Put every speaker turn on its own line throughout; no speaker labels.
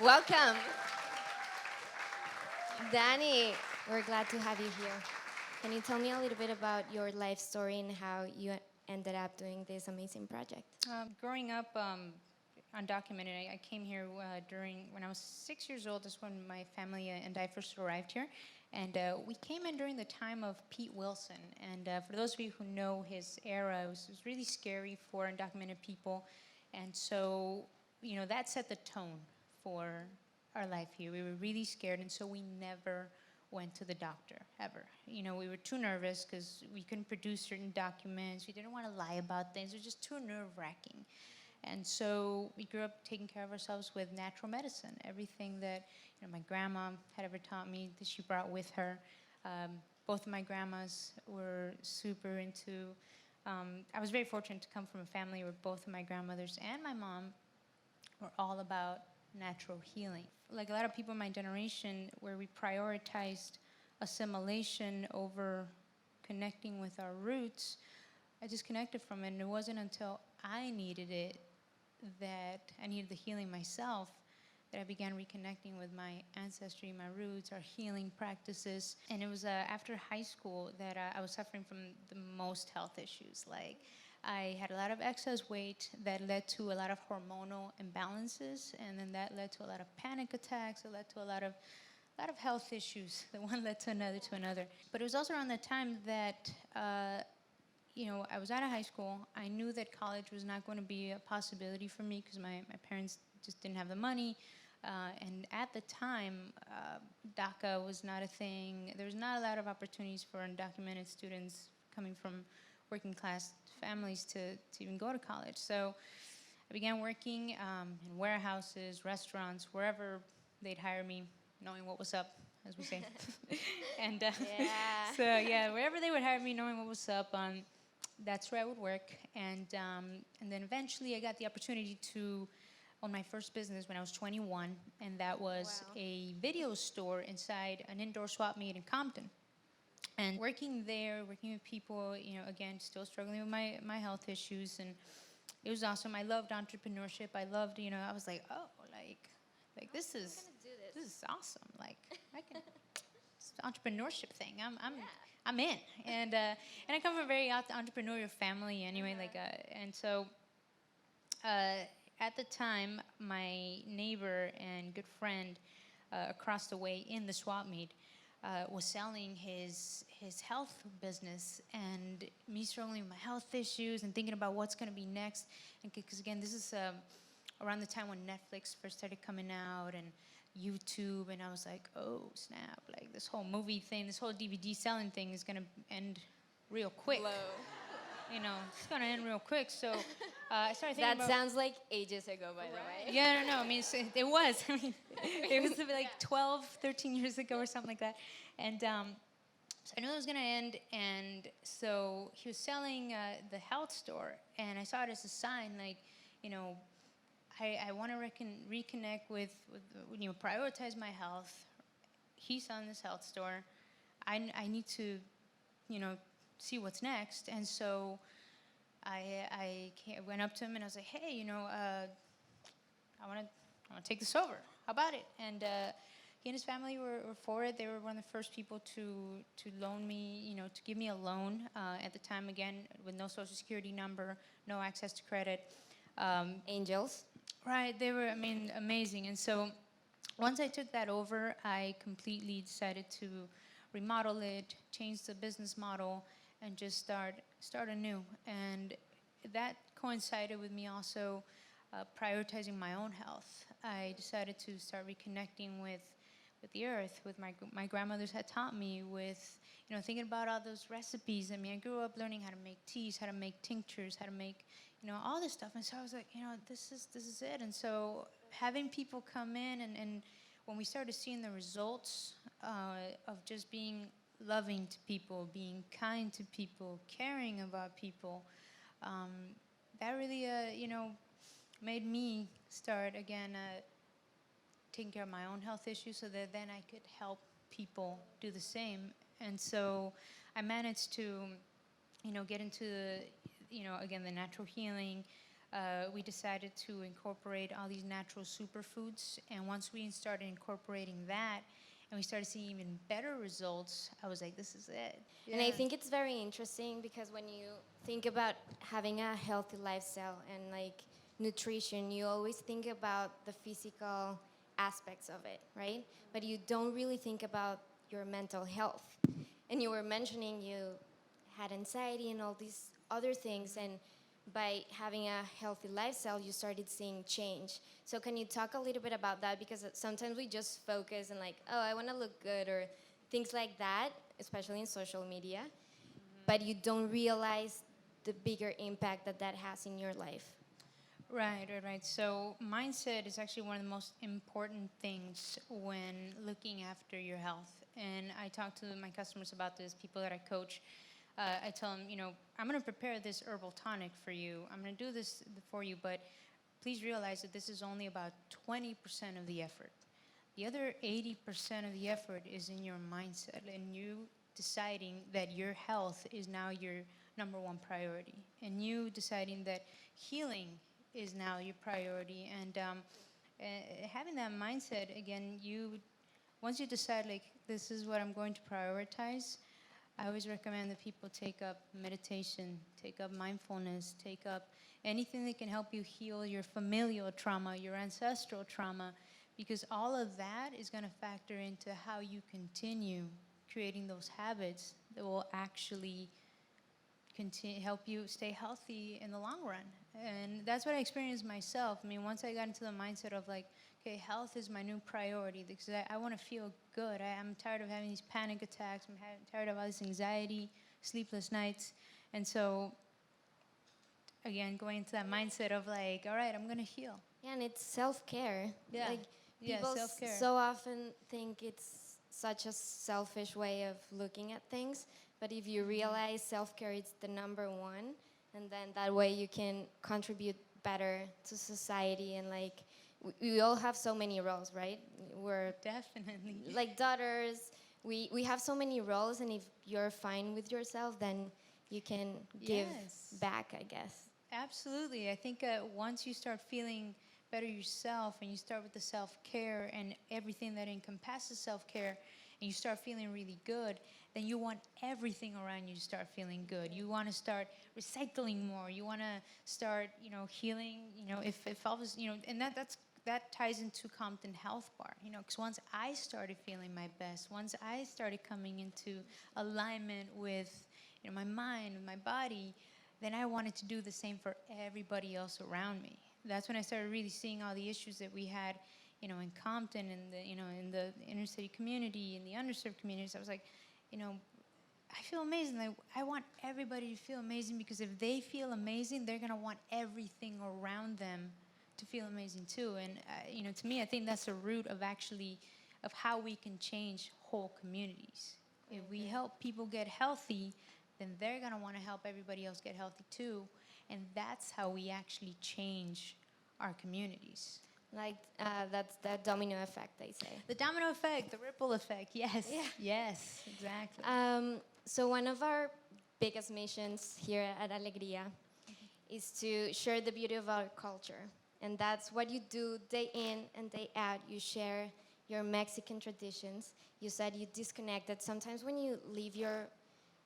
Welcome. Danny, we're glad to have you here. Can you tell me a little bit about your life story and how you ended up doing this amazing project?
Growing up undocumented, I came here when I was 6 years old. That's when my family and I first arrived here. And we came in during the time of Pete Wilson. And for those of you who know his era, it was really scary for undocumented people. And so, that set the tone for our life here. We were really scared, and so we never went to the doctor, ever. We were too nervous because we couldn't produce certain documents. We didn't want to lie about things. It was just too nerve-wracking. And so we grew up taking care of ourselves with natural medicine. Everything that my grandma had ever taught me that she brought with her. Both of my grandmas were super into, I was very fortunate to come from a family where both of my grandmothers and my mom were all about natural healing. Like a lot of people in my generation, where we prioritized assimilation over connecting with our roots, I disconnected from it, and it wasn't until I needed it, that I needed the healing myself, that I began reconnecting with my ancestry, my roots, our healing practices. And it was after high school that I was suffering from the most health issues. Like, I had a lot of excess weight that led to a lot of hormonal imbalances, and then that led to a lot of panic attacks. It led to a lot of health issues. The one led to another. But it was also around that time that I was out of high school. I knew that college was not going to be a possibility for me because my parents just didn't have the money. And at the time, DACA was not a thing. There was not a lot of opportunities for undocumented students coming from working class families to even go to college. So I began working in warehouses, restaurants, wherever they'd hire me, knowing what was up, as we say. And wherever they would hire me, knowing what was up, that's where I would work. And then eventually I got the opportunity to own my first business when I was 21, and that was a video store inside an indoor swap meet in Compton. And working there, working with people, again, still struggling with my health issues, and it was awesome. I loved entrepreneurship. I loved, I was like, oh, like this is awesome. Like, I can, it's the entrepreneurship thing. I'm in, and I come from a very entrepreneurial family anyway. And so at the time, my neighbor and good friend across the way in the swap meet was selling his health business, and me struggling with my health issues and thinking about what's going to be next. And because again, this is around the time when Netflix first started coming out and YouTube, and I was like, oh snap! Like this whole movie thing, this whole DVD selling thing is going to end real quick.
Blow.
It's going to end real quick. So I started thinking
That sounds like ages ago, by the way.
Yeah, no. I mean, it was. I mean, it was like 12, 13 years ago or something like that. And so I knew it was going to end. And so he was selling the health store. And I saw it as a sign, like, I want to reconnect with, prioritize my health. He's selling this health store. I need to, see what's next. And so I went up to him and I was like, hey, I want to take this over. How about it? And he and his family were for it. They were one of the first people to loan me, to give me a loan at the time, again, with no social security number, no access to credit.
Angels.
Right. They were, amazing. And so once I took that over, I completely decided to remodel it, change the business model, and just start anew. And that coincided with me also prioritizing my own health. I decided to start reconnecting with the earth, with my grandmothers had taught me, with thinking about all those recipes. I grew up learning how to make teas, how to make tinctures, how to make all this stuff. And so I was like, this is it. And so having people come in, and when we started seeing the results of just being loving to people, being kind to people, caring about people, that really, made me start again taking care of my own health issues, so that then I could help people do the same. And so I managed to, get into, again, the natural healing, we decided to incorporate all these natural superfoods. And once we started incorporating that, and we started seeing even better results, I was like, this is it.
And I think it's very interesting because when you think about having a healthy lifestyle and like nutrition, you always think about the physical aspects of it, right? But you don't really think about your mental health. And you were mentioning you had anxiety and all these other things, and by having a healthy lifestyle, you started seeing change. So can you talk a little bit about that? Because sometimes we just focus and like, oh, I want to look good or things like that, especially in social media, but you don't realize the bigger impact that that has in your life.
Right. So mindset is actually one of the most important things when looking after your health. And I talk to my customers about this, people that I coach. I tell them, I'm going to prepare this herbal tonic for you. I'm going to do this for you, but please realize that this is only about 20% of the effort. The other 80% of the effort is in your mindset and you deciding that your health is now your number one priority, and you deciding that healing is now your priority. And having that mindset, again, once you decide, like, this is what I'm going to prioritize, I always recommend that people take up meditation, take up mindfulness, take up anything that can help you heal your familial trauma, your ancestral trauma, because all of that is going to factor into how you continue creating those habits that will actually help you stay healthy in the long run. And that's what I experienced myself. I mean, once I got into the mindset of like, okay, health is my new priority because I want to feel good. I'm tired of having these panic attacks. I'm tired of all this anxiety, sleepless nights. And so, again, going into that mindset of like, all right, I'm going to heal.
Yeah, and it's self-care.
Yeah.
Like, people
self-care.
so often think it's such a selfish way of looking at things. But if you realize self-care is the number one, and then that way you can contribute better to society. And like, we all have so many roles, right? We're
definitely
like daughters. We have so many roles, and if you're fine with yourself, then you can give back, I guess.
Absolutely. I think once you start feeling better yourself and you start with the self-care and everything that encompasses self-care, and you start feeling really good, then you want everything around you to start feeling good. You want to start recycling more. You want to start, healing, if all this, and that ties into Compton Health Bar, because once I started feeling my best, once I started coming into alignment with, my mind, my body, then I wanted to do the same for everybody else around me. That's when I started really seeing all the issues that we had, in Compton and in the inner city community, in the underserved communities. I was like, I feel amazing. I want everybody to feel amazing, because if they feel amazing, they're gonna want everything around them to feel amazing too. And to me, I think that's the root of how we can change whole communities. If we help people get healthy, then they're gonna want to help everybody else get healthy too. And that's how we actually change our communities.
Like, that's the domino effect, they say.
The domino effect, the ripple effect, yes. Yeah. Yes, exactly.
So one of our biggest missions here at Alegria is to share the beauty of our culture. And that's what you do day in and day out. You share your Mexican traditions. You said you disconnected. Sometimes when you leave your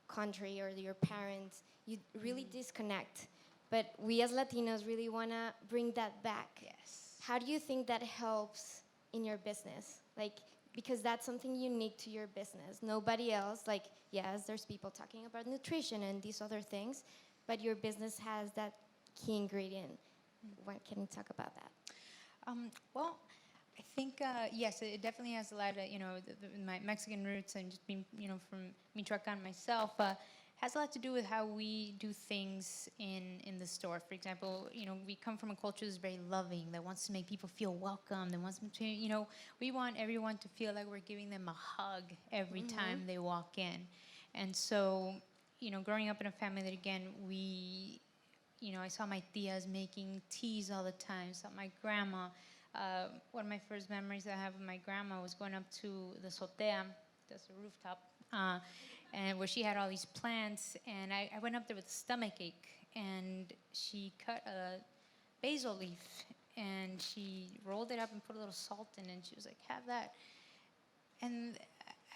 country or your parents, you really disconnect. But we as Latinos really want to bring that back.
Yes.
How do you think that helps in your business? Like, because that's something unique to your business. Nobody else, like, yes, there's people talking about nutrition and these other things, but your business has that key ingredient. What can you talk about that?
Well, I think, yes, it definitely has a lot of, my Mexican roots and just being, from Michoacan myself, has a lot to do with how we do things in the store. For example, we come from a culture that's very loving, that wants to make people feel welcome, that wants them to, we want everyone to feel like we're giving them a hug every time they walk in. And so, growing up in a family that, again, I saw my tias making teas all the time, saw my grandma. One of my first memories I have of my grandma was going up to the azotea, that's the rooftop, and where she had all these plants, and I went up there with a stomach ache, and she cut basil leaf, and she rolled it up and put a little salt in it, and she was like, have that. And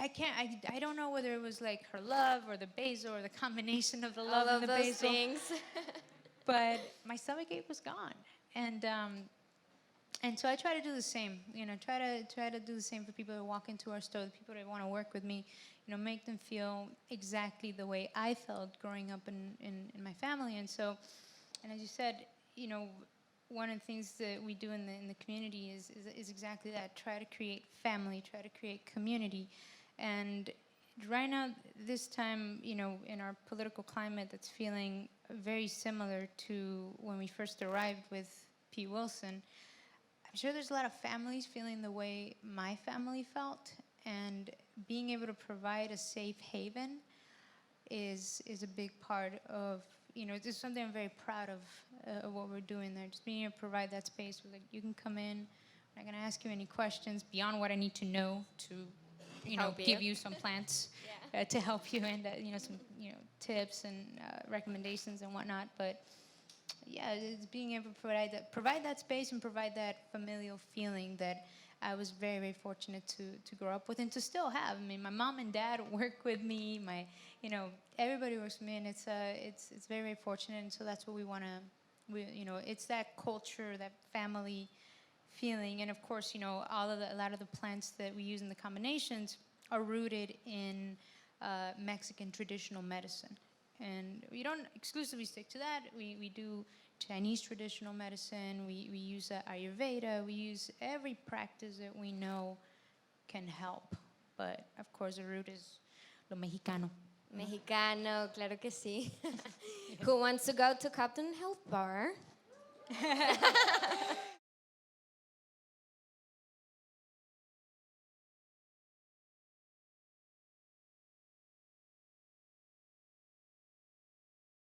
I don't know whether it was like her love or the basil or the combination of the love
All
and
of
the
those
basil.
things.
But my stomachache was gone. And so I try to do the same, try to do the same for people that walk into our store, the people that want to work with me, make them feel exactly the way I felt growing up in my family. And so, and as you said, one of the things that we do in the community is exactly that. Try to create family, try to create community. And right now, this time, in our political climate that's feeling very similar to when we first arrived with Pete Wilson, I'm sure there's a lot of families feeling the way my family felt, and being able to provide a safe haven is a big part of, this is something I'm very proud of what we're doing there. Just being able to provide that space where, like, you can come in, I'm not going to ask you any questions beyond what I need to know to, give you some plants to help you, and, some, tips and recommendations and whatnot. But yeah, it's being able to provide that space and provide that familial feeling that I was very, very fortunate to grow up with and to still have. I mean, my mom and dad work with me. Everybody works with me, and it's very, very fortunate. And so that's what we want to, it's that culture, that family feeling. And of course, a lot of the plants that we use in the combinations are rooted in Mexican traditional medicine. And we don't exclusively stick to that. We do Chinese traditional medicine. We use Ayurveda. We use every practice that we know can help. But of course, the root is lo mexicano.
Mexicano, claro que sí. Who wants to go to Compton Health Bar?